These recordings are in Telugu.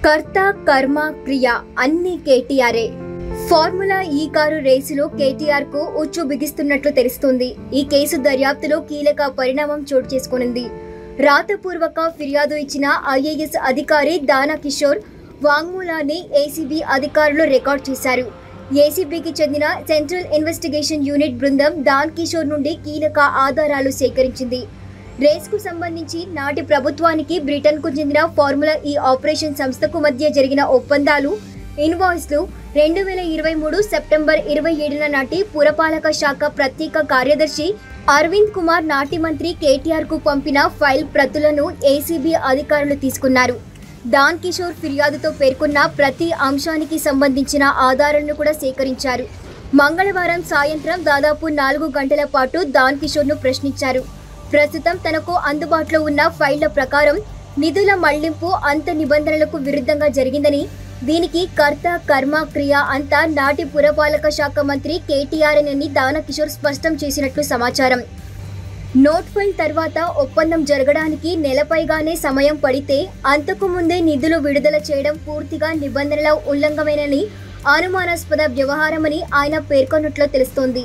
కర్త కర్మ క్రియ అన్ని కేటీఆరే. ఫార్ములా ఈ కారు రేసులో కేటీఆర్ కు ఉచ్చు బిగిస్తున్నట్లు తెలుస్తుంది. ఈ కేసు దర్యాప్తులో కీలక పరిణామం చోటు చేసుకునింది. రాతపూర్వక ఫిర్యాదు ఇచ్చిన ఐఏఎస్ అధికారి దానా కిషోర్ వాంగ్మూలాన్ని ఏసీబీ అధికారులు రికార్డ్ చేశారు. ఏసీబీకి చెందిన సెంట్రల్ ఇన్వెస్టిగేషన్ యూనిట్ బృందం దాన్ కిషోర్ నుండి కీలక ఆధారాలు సేకరించింది. రేస్కు సంబంధించి నాటి ప్రభుత్వానికి బ్రిటన్కు చెందిన ఫార్ములా ఈ ఆపరేషన్ సంస్థకు మధ్య జరిగిన ఒప్పందాలు, ఇన్వాయిస్లు 2023 సెప్టెంబర్ 27న నాటి పురపాలక శాఖ ప్రత్యేక కార్యదర్శి అరవింద్ కుమార్ నాటి మంత్రి కేటీఆర్ కు పంపిన ఫైల్ ప్రతులను ఏసీబీ అధికారులు తీసుకున్నారు. దాన్ కిషోర్ ఫిర్యాదుతో పేర్కొన్న ప్రతి అంశానికి సంబంధించిన ఆధారాలను కూడా సేకరించారు. మంగళవారం సాయంత్రం దాదాపు 4 గంటల పాటు దాన్ కిషోర్ను ప్రశ్నించారు. ప్రస్తుతం తనకు అందుబాటులో ఉన్న ఫైళ్ల ప్రకారం నిధుల మళ్లింపు అంత నిబంధనలకు విరుద్ధంగా జరిగిందని, దీనికి కర్త కర్మ క్రియ అంతా నాటి పురపాలక శాఖ మంత్రి కేటీఆర్ అని దానా కిషోర్ స్పష్టం చేసినట్లు సమాచారం. నోట్ ఫైల్ తర్వాత ఒప్పందం జరగడానికి నెలపైగానే సమయం పడితే అంతకు ముందే నిధులు విడుదల చేయడం పూర్తిగా నిబంధనల ఉల్లంఘనమేనని, అనుమానాస్పద వ్యవహారమని ఆయన పేర్కొన్నట్లు తెలుస్తోంది.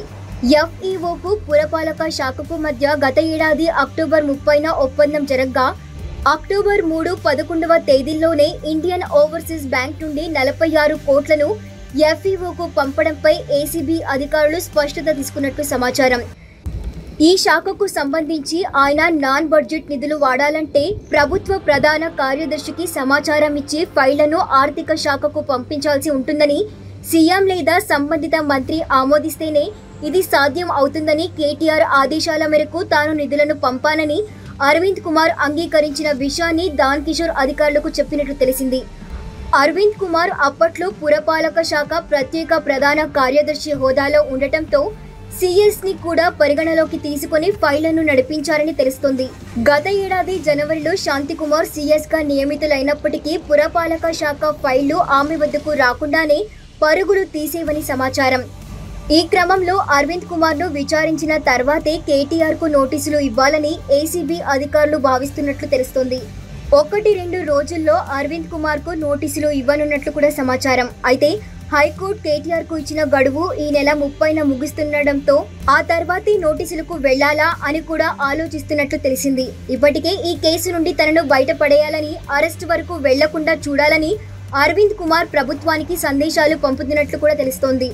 ఎఫ్ఈఓకు పురపాలక శాఖకు మధ్య గత ఏడాది అక్టోబర్ 30న ఒప్పందం జరగ్గా అక్టోబర్ 3, 11వ తేదీల్లోనే ఇండియన్ ఓవర్సీస్ బ్యాంక్ నుండి 46 కోట్లను ఎఫ్ఈఓకు పంపడంపై ఏసీబీ అధికారులు స్పష్టత తీసుకున్నట్లు సమాచారం. ఈ శాఖకు సంబంధించి ఆయన నాన్ బడ్జెట్ నిధులు వాడాలంటే ప్రభుత్వ ప్రధాన కార్యదర్శికి సమాచారం ఇచ్చి ఫైళ్లను ఆర్థిక శాఖకు పంపించాల్సి ఉంటుందని, సీఎం లేదా సంబంధిత మంత్రి ఆమోదిస్తేనే ఇది సాధ్యం అవుతుందని, కేటీఆర్ ఆదేశాల మేరకు తాను నిధులను పంపానని అరవింద్ కుమార్ అంగీకరించిన విషయాన్ని దాన్ కిషోర్ అధికారులకు చెప్పినట్లు తెలిసింది. అరవింద్ కుమార్ అప్పట్లో పురపాలక శాఖ ప్రత్యేక ప్రధాన కార్యదర్శి హోదాలో ఉండటంతో సీఎస్ని కూడా పరిగణలోకి తీసుకుని ఫైళ్లను నడిపించారని తెలుస్తోంది. గత ఏడాది జనవరిలో శాంతికుమార్ సీఎస్గా నియమితులైనప్పటికీ పురపాలక శాఖ ఫైళ్లు ఆమె వద్దకు రాకుండానే పరుగులు తీసేవని సమాచారం. ఈ క్రమంలో అరవింద్ కుమార్ను విచారించిన తర్వాతే కేటీఆర్కు నోటీసులు ఇవ్వాలని ఏసీబీ అధికారులు భావిస్తున్నట్లు తెలుస్తోంది. 1-2 రోజుల్లో అరవింద్ కుమార్కు నోటీసులు ఇవ్వనున్నట్లు కూడా సమాచారం. అయితే హైకోర్టు కేటీఆర్కు ఇచ్చిన గడువు ఈ నెల 30న ముగుస్తుండటంతో ఆ తర్వాతే నోటీసులకు వెళ్లాలా అని కూడా ఆలోచిస్తున్నట్లు తెలిసింది. ఇప్పటికే ఈ కేసు నుండి తనను బయటపడేయాలని, అరెస్టు వరకు వెళ్లకుండా చూడాలని అరవింద్ కుమార్ ప్రభుత్వానికి సందేశాలు పంపుతున్నట్లు కూడా తెలుస్తోంది.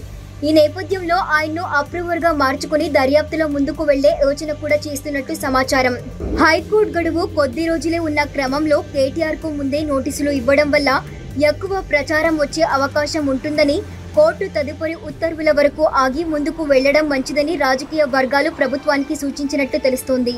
ఈ నేపథ్యంలో ఆయన్ను అప్రూవర్గా మార్చుకుని దర్యాప్తులో ముందుకు వెళ్లే యోచన కూడా చేస్తున్నట్లు సమాచారం. హైకోర్టు గడువు కొద్ది రోజులే ఉన్న క్రమంలో కేటీఆర్కు ముందే నోటీసులు ఇవ్వడం వల్ల ఎక్కువ ప్రచారం వచ్చే అవకాశం ఉంటుందని, కోర్టు తదుపరి ఉత్తర్వుల వరకు ఆగి ముందుకు వెళ్లడం మంచిదని రాజకీయ వర్గాలు ప్రభుత్వానికి సూచించినట్లు తెలుస్తోంది.